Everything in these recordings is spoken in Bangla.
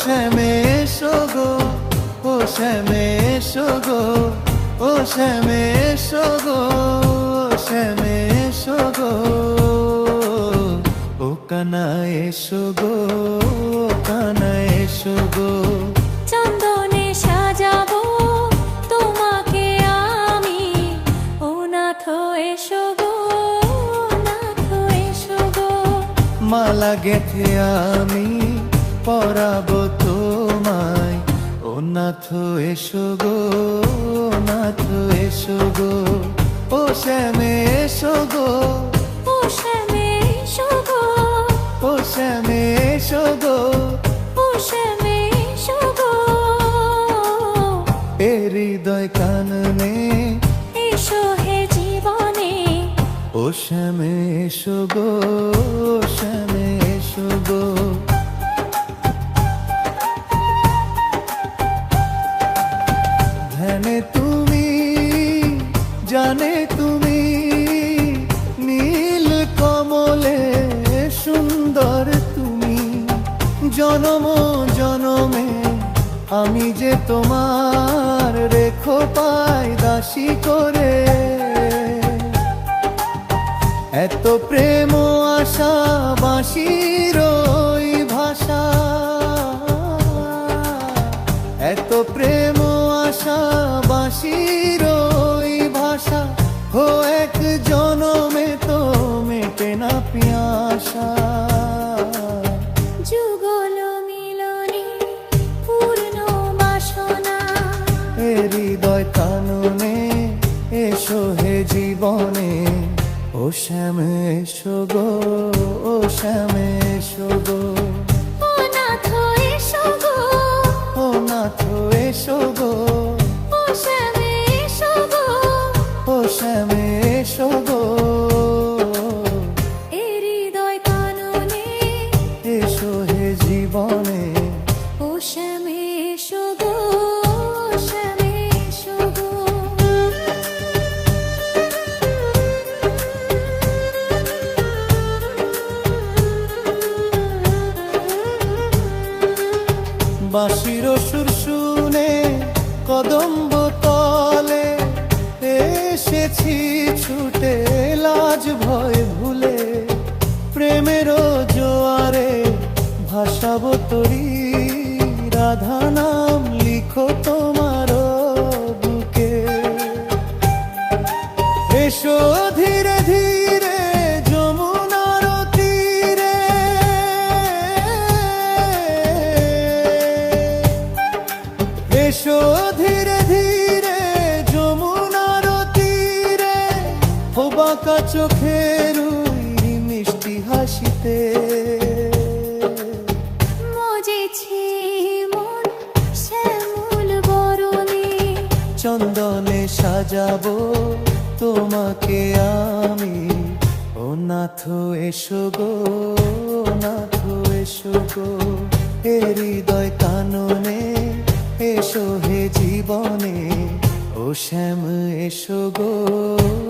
শ্যামে এসো গো, ও শ্যামে এসো গো, ও শ্যামে এসো গো, ও শ্যামে এসো গো, ও কানাই এসো গো, ও কানাই এসো গো। চন্দনে সাজাবো তোমাকে আমি, ও নাথ এসো গো, নাথ এসো গো। মালা গেথে আমি পরাবো তোমায়, ও নাথ এসো গো, নাথ এসো গো, ও শ্যামে এসো গো, ও শ্যামে এসো গো, ও শ্যামে এসো গো, ও শ্যামে এসো গো। এ হৃদয় কাননে এসো হে জীবনে, ও শ্যামে এসো গো, ও শ্যামে এসো গো। ধ্যানে তুমি, জানে তুমি, নীল কমলে সুন্দর তুমি, জনম জনমে আমি যে তোমার রেখো পাই দাসী করে। এত প্রেম আশা বাঁশির ওই ভাষা, এত প্রেম আশা বাঁশির ওই ভাষা, হো এক জনমে তো মেটে না পিয়াসা। যুগল মিলনে পূর্ণ বাসনা, এ হৃদয় কাননে এসো হে জীবনে, ও শ্যামে এসো গো, ও শ্যামে এসো গো, ও নাথ এসো গো, ও নাথ এসো গো, ও শ্যামে এসো গো, ও শ্যামে এসো গো, এ হৃদয় কাননে এসো হে জীবনে, ও শ্যামে এসো গো, শ্যামে এসো গো। বাঁশির সুর শুনে কদম্ব তলে এসেছি ছুটে লাজ ভয় ভুলে, প্রেমের জোয়ারে ভাসাবো তরি, রাধা নাম লিখো তোমার বুকে। এসো ধীরে ধীরে যমুনার তীরে, এসো ধীরে ধীরে যমুনার তীরে, ও বাঁকা চোখের ওই মিষ্টি হাসিতে। মজেছে মন শ্যামল বরণে, চন্দনে সাজাবো তোমাকে আমি, ও নাথ এসো গো, নাথ এসো গো, এ হৃদয় কাননে এসো হে জীবনে, ও শ্যাম এসো গো,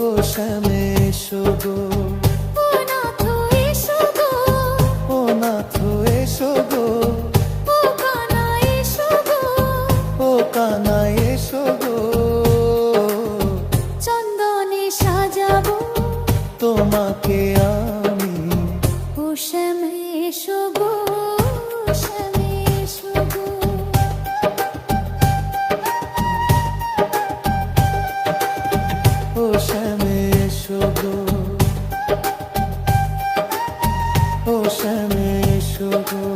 ও শ্যাম এসো গো, ও নাথ এসো গো, ও নাথ এসো গো, ও কানা এসো গো, ও কানাই এসো গো, চন্দনে সাজাবো তোমাকে আমি, ও শ্যামে এসো গো, শ্যামে এসো গো। ও শ্যাম এসো গো, ও শ্যাম এসো গো।